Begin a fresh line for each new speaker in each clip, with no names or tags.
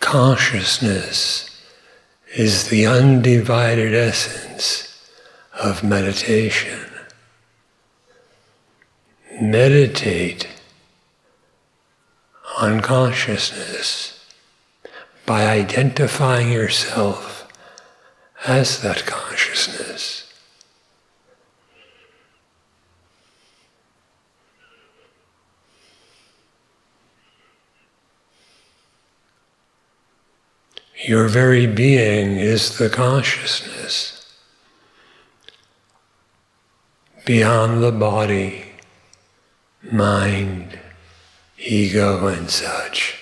Consciousness is the undivided essence of meditation. Meditate on consciousness by identifying yourself as that consciousness. Your very being is the consciousness, beyond the body, mind, ego, and such.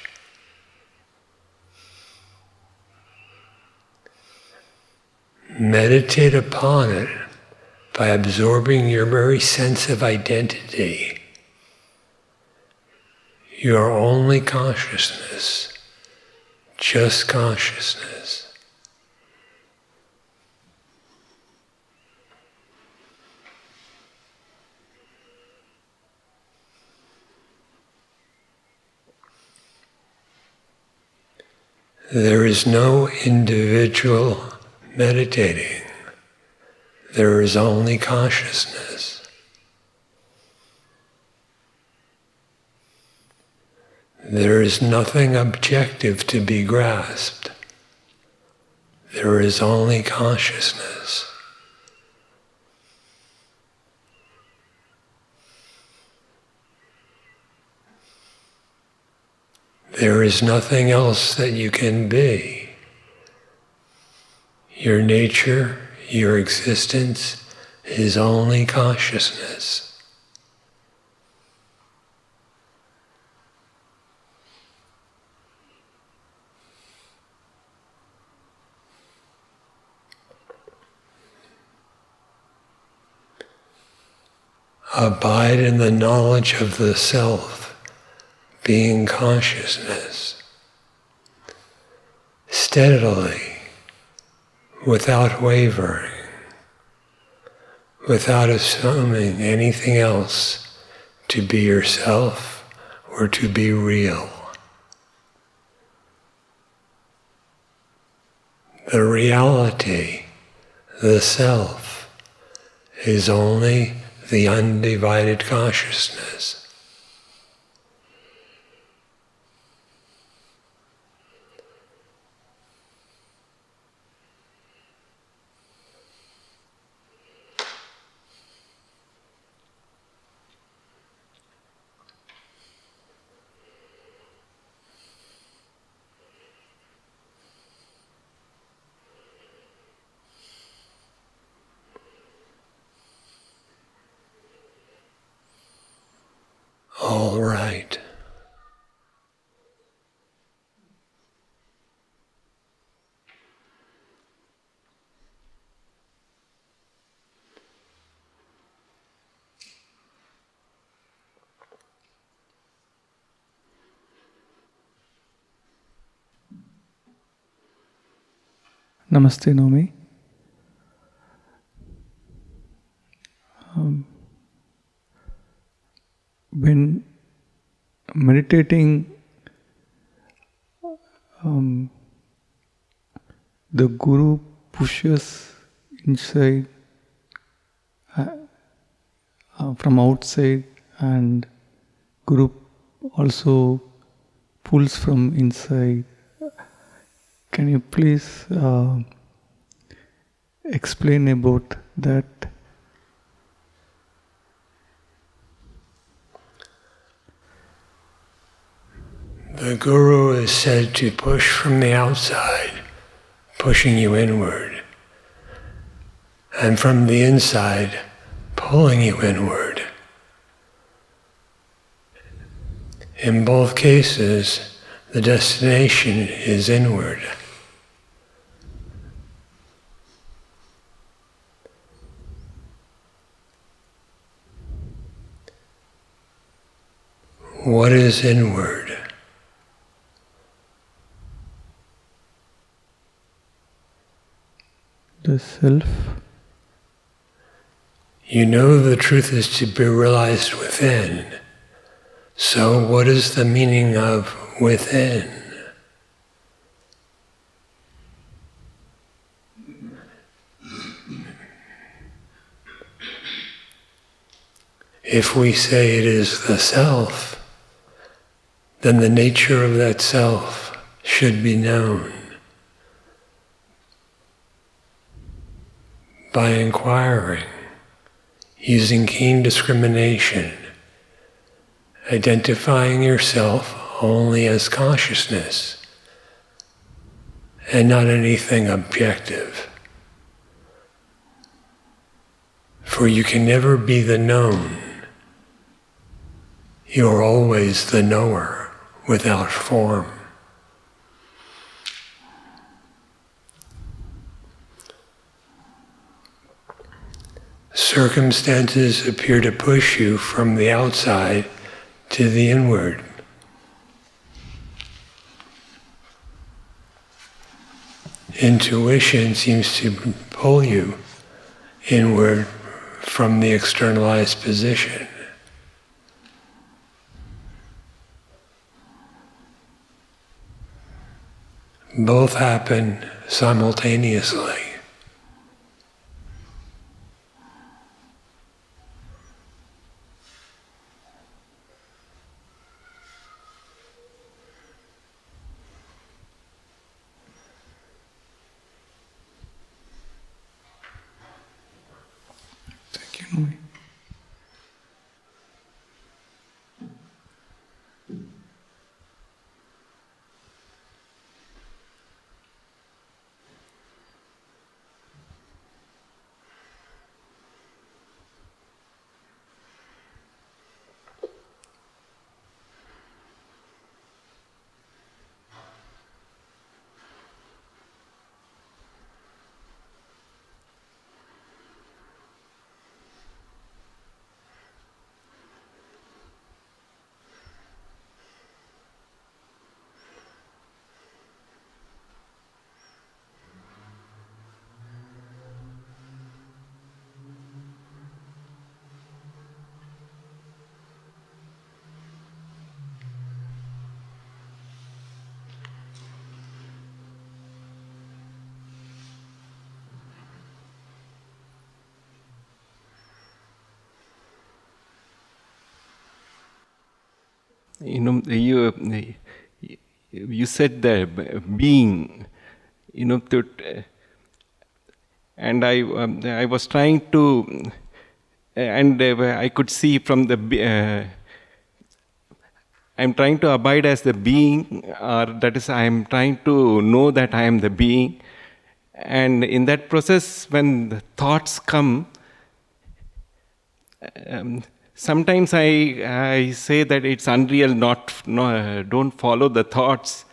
Meditate upon it by absorbing your very sense of identity, your only consciousness. Just consciousness. There is no individual meditating. There is only consciousness. There is nothing objective to be grasped. There is only consciousness. There is nothing else that you can be. Your nature, your existence is only consciousness. Abide in the knowledge of the self, being consciousness. Steadily, without wavering, without assuming anything else to be yourself or to be real. The reality, the self, is only the undivided consciousness. All right.
Namaste, Nome. When meditating, the Guru pushes inside from outside, and Guru also pulls from inside. Can you please explain about that?
The Guru is said to push from the outside, pushing you inward, and from the inside, pulling you inward. In both cases, the destination is inward. What is inward?
The self.
You know the truth is to be realized within. So what is the meaning of within? If we say it is the self, then the nature of that self should be known. By inquiring, using keen discrimination, identifying yourself only as consciousness and not anything objective. For you can never be the known. You are always the knower without form. Circumstances appear to push you from the outside to the inward. Intuition seems to pull you inward from the externalized position. Both happen simultaneously.
Thank you, Nome.
You said the being, and I was trying to, and I could see from the. I'm trying to abide as the being, or that is, I am trying to know that I am the being, and in that process, when the thoughts come. Sometimes I say that it's unreal, don't follow the thoughts.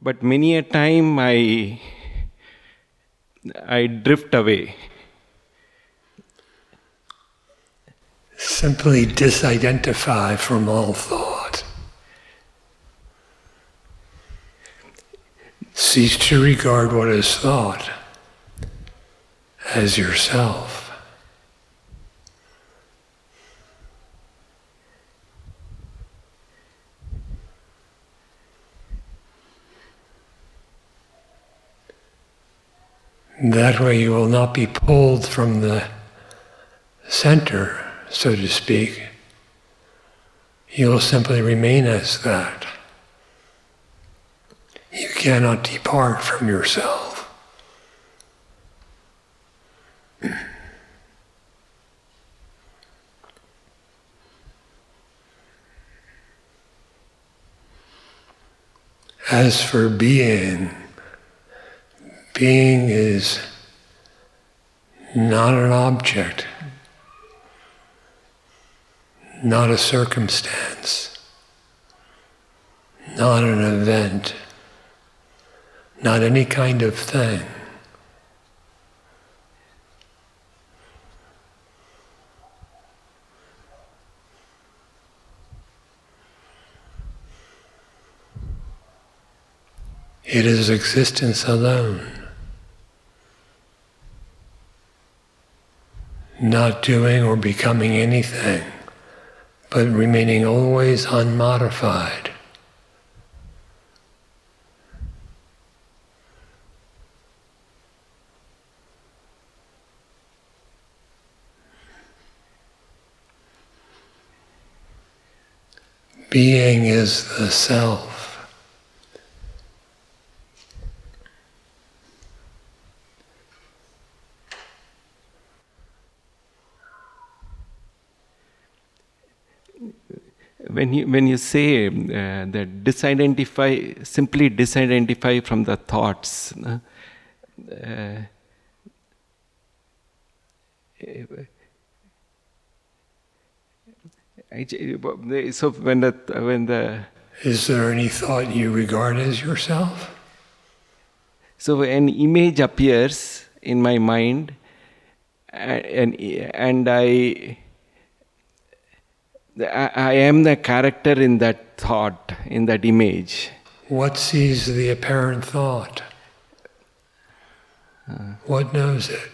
But many a time I drift away.
Simply disidentify from all thought. Cease to regard what is thought as yourself. That way you will not be pulled from the center, so to speak. You will simply remain as that. You cannot depart from yourself. As for being is not an object, not a circumstance, not an event, not any kind of thing. It is existence alone. Not doing or becoming anything, but remaining always unmodified. Being is the self.
When you say that simply disidentify from the thoughts, so when the
Is there any thought you regard as yourself?
so an image appears in my mind, and I am the character in that thought, in that image.
What sees the apparent thought? What knows it?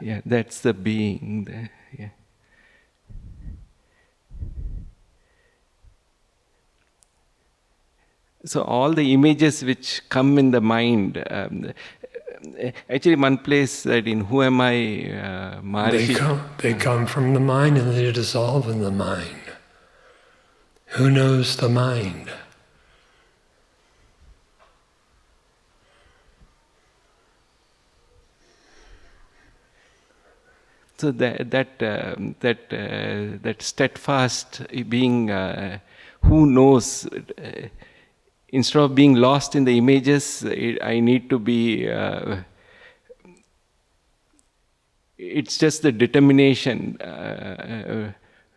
Yeah, that's the being. Yeah. So all the images which come in the mind, actually one place that in Who Am I, Maharishi...
They come from the mind and they dissolve in the mind. Who knows the mind?
So that steadfast being, who knows, instead of being lost in the images, I need to be. It's just the determination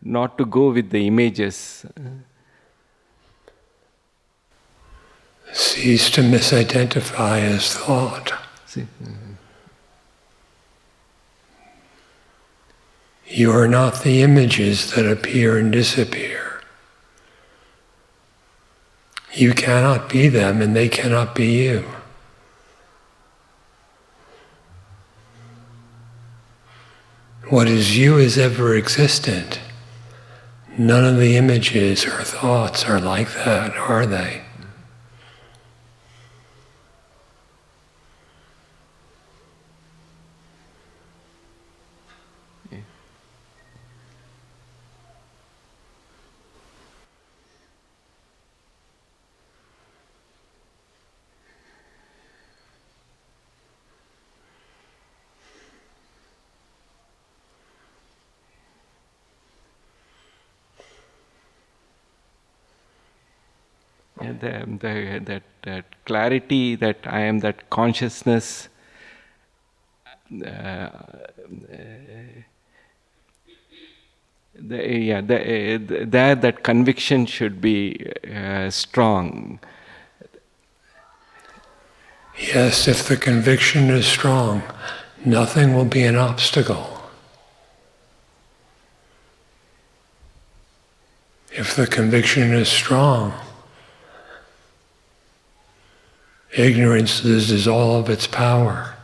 not to go with the images.
Cease to misidentify as thought.
See?
You are not the images that appear and disappear. You cannot be them and they cannot be you. What is you is ever existent. None of the images or thoughts are like that, are they?
That clarity that I am that consciousness, there that conviction should be strong.
Yes, if the conviction is strong, nothing will be an obstacle. If the conviction is strong, ignorance loses all of its power.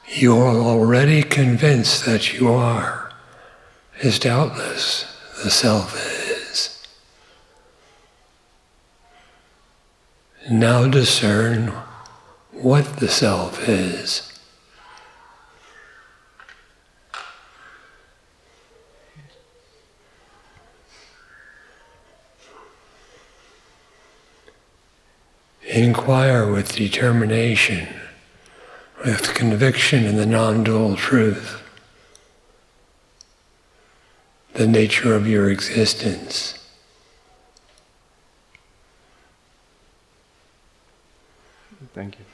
You are already convinced that you are, is doubtless the self is. Now discern what the self is. Inquire with determination, with conviction in the non-dual truth, the nature of your existence.
Thank you.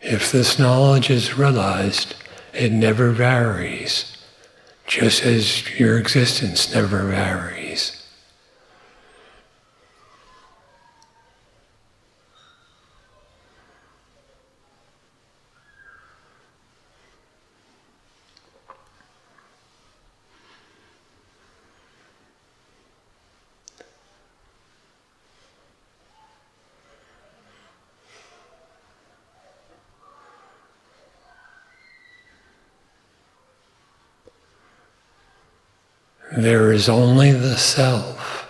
If this knowledge is realized, it never varies, just as your existence never varies. there is only the self,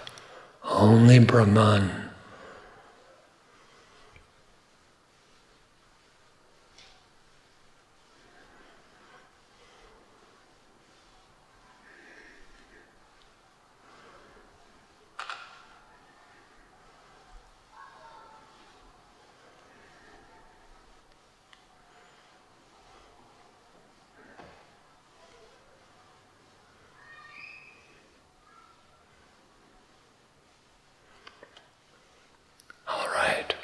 only Brahman. All right.